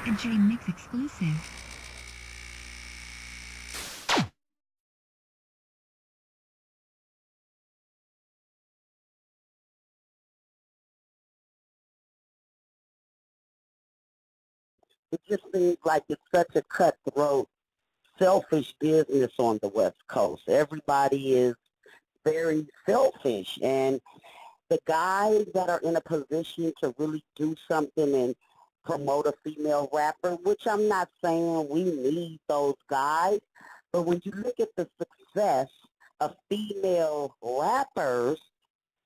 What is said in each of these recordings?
A Jmix exclusive. It just seems like it's such a cutthroat, selfish business on the West Coast. Everybody is very selfish, and the guys that are in a position to really do something and promote a female rapper, which I'm not saying we need those guys, but when you look at the success of female rappers,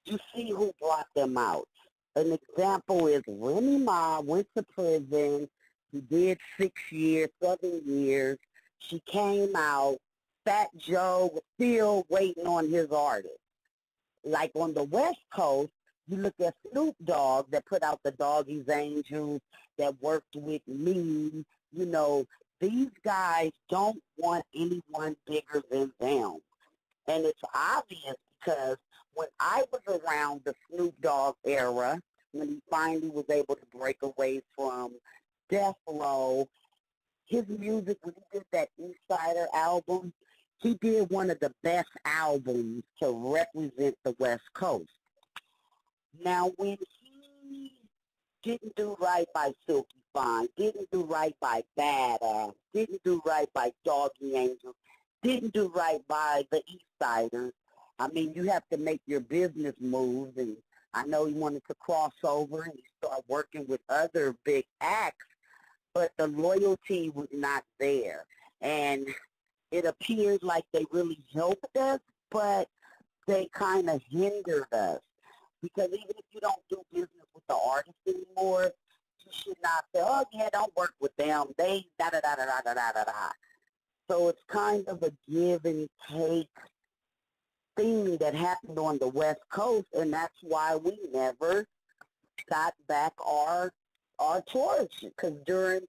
you see who brought them out. An example is Remy Ma went to prison. She did 6 years, 7 years. She came out. Fat Joe was still waiting on his artist. Like on the West Coast, you look at Snoop Dogg that put out the Doggy's Angels, that worked with me. You know, these guys don't want anyone bigger than them. And it's obvious because when I was around the Snoop Dogg era, when he finally was able to break away from Death Row, his music, when he did that Insider album, he did one of the best albums to represent the West Coast. Now, when he didn't do right by Sylk-E Fyne, didn't do right by Badass, didn't do right by Doggy Angels, didn't do right by the East Siders, I mean, you have to make your business moves, and I know he wanted to cross over and he started working with other big acts, but the loyalty was not there. And it appears like they really helped us, but they kind of hindered us. Because even if you don't do business with the artist anymore, you should not say, oh, yeah, don't work with them. They da-da-da-da-da-da-da-da. So it's kind of a give and take thing that happened on the West Coast, and that's why we never got back our torch. Because during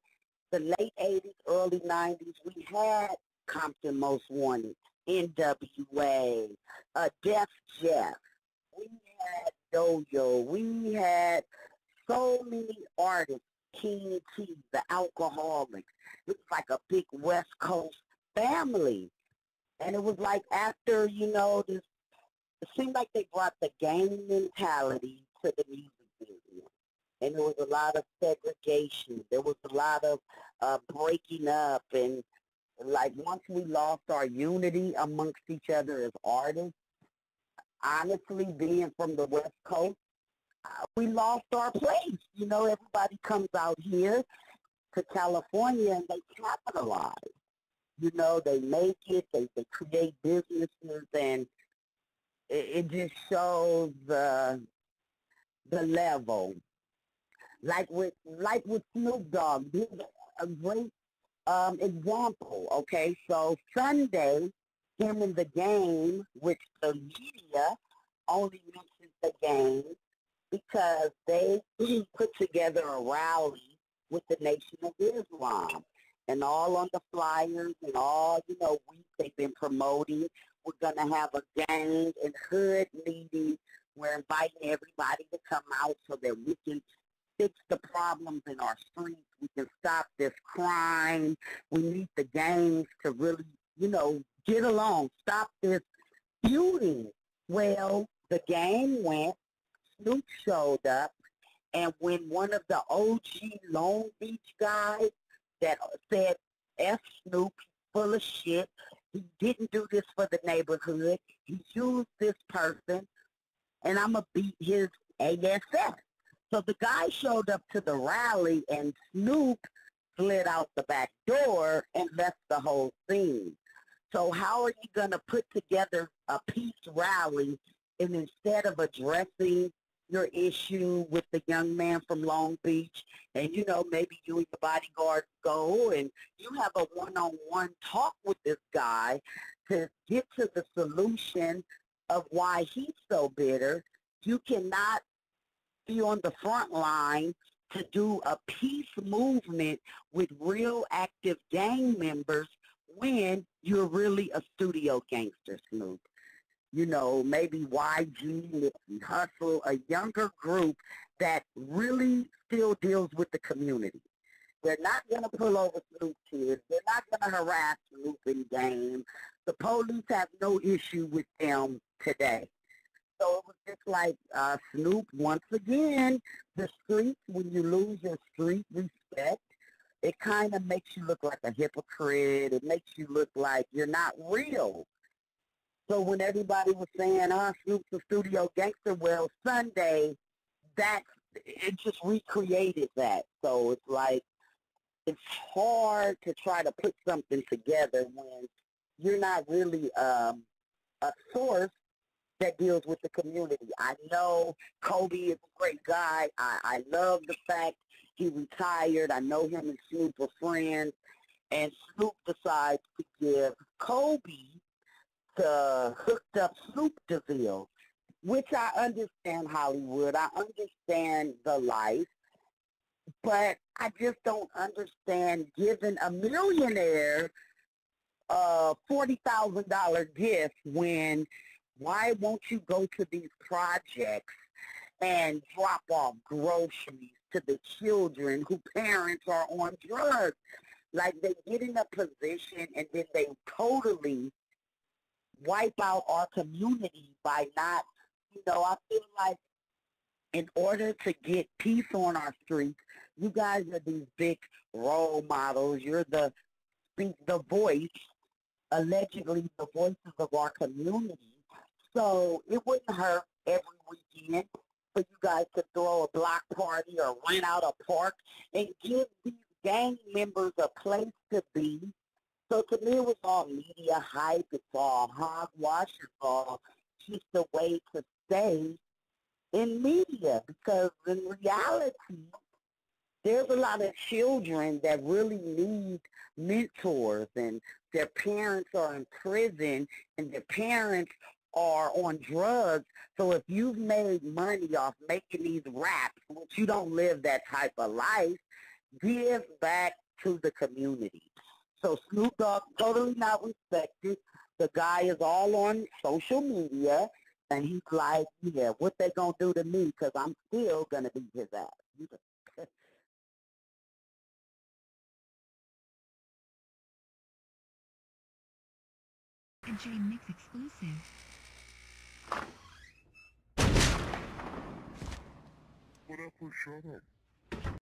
the late 80s, early 90s, we had Compton Most Wanted, NWA, Def Jeff. We had Yo-Yo. We had so many artists, King T, the Alcoholics. It was like a big West Coast family. And it was like after, it seemed like they brought the gang mentality to the music business. And there was a lot of segregation. There was a lot of breaking up. And like once we lost our unity amongst each other as artists, honestly, being from the West Coast, we lost our place. Everybody comes out here to California and they capitalize. They make it, they create businesses, and it just shows the level. Like with Snoop Dogg, this is a great example. Okay, so Sunday, him in the game, which the media only mentions the game because they put together a rally with the Nation of Islam. And all on the flyers and all, week they've been promoting. We're going to have a gang and hood meeting. We're inviting everybody to come out so that we can fix the problems in our streets. We can stop this crime. We need the gangs to really, get along, stop this feuding. Well, the gang went, Snoop showed up, and when one of the OG Long Beach guys that said, F Snoop, full of shit. He didn't do this for the neighborhood. He used this person, and I'm going to beat his ASF. So the guy showed up to the rally, and Snoop slid out the back door and left the whole scene. So how are you going to put together a peace rally, and instead of addressing your issue with the young man from Long Beach, and maybe you and your bodyguard go and you have a one-on-one talk with this guy to get to the solution of why he's so bitter. You cannot be on the front line to do a peace movement with real active gang members when you're really a studio gangster, Snoop. Maybe YG, Nipsey Hussle, a younger group that really still deals with the community. They're not going to pull over Snoop kids. They're not going to harass Snoop in game. The police have no issue with them today. So it was just like Snoop, once again, the streets, when you lose your street respect, it kind of makes you look like a hypocrite. It makes you look like you're not real. So when everybody was saying, Snoop's a studio gangster, well, Sunday, it just recreated that. So it's like, it's hard to try to put something together when you're not really a source that deals with the community. I know Kobe is a great guy. I love the fact he retired. I know him and Snoop are friends. And Snoop decides to give Kobe the hooked up Snoop DeVille, which I understand Hollywood. I understand the life. But I just don't understand giving a millionaire a $40,000 gift when why won't you go to these projects and drop off groceries to the children whose parents are on drugs? Like, they get in a position and then they totally wipe out our community by not, I feel like in order to get peace on our streets, you guys are these big role models. You're the voice, allegedly the voices of our community. So it wouldn't hurt every weekend for you guys to throw a block party or rent out a park and give these gang members a place to be. So to me, it was all media hype. It's all hogwash. It's all just a way to stay in media, because in reality, there's a lot of children that really need mentors, and their parents are in prison and their parents are on drugs. So if you've made money off making these raps, which you don't live that type of life, give back to the community. So Snoop Dogg, totally not respected. The guy is all on social media, and he's like, yeah, what they gonna do to me? Because I'm still gonna beat his ass. A Jmix exclusive. What up, shut up?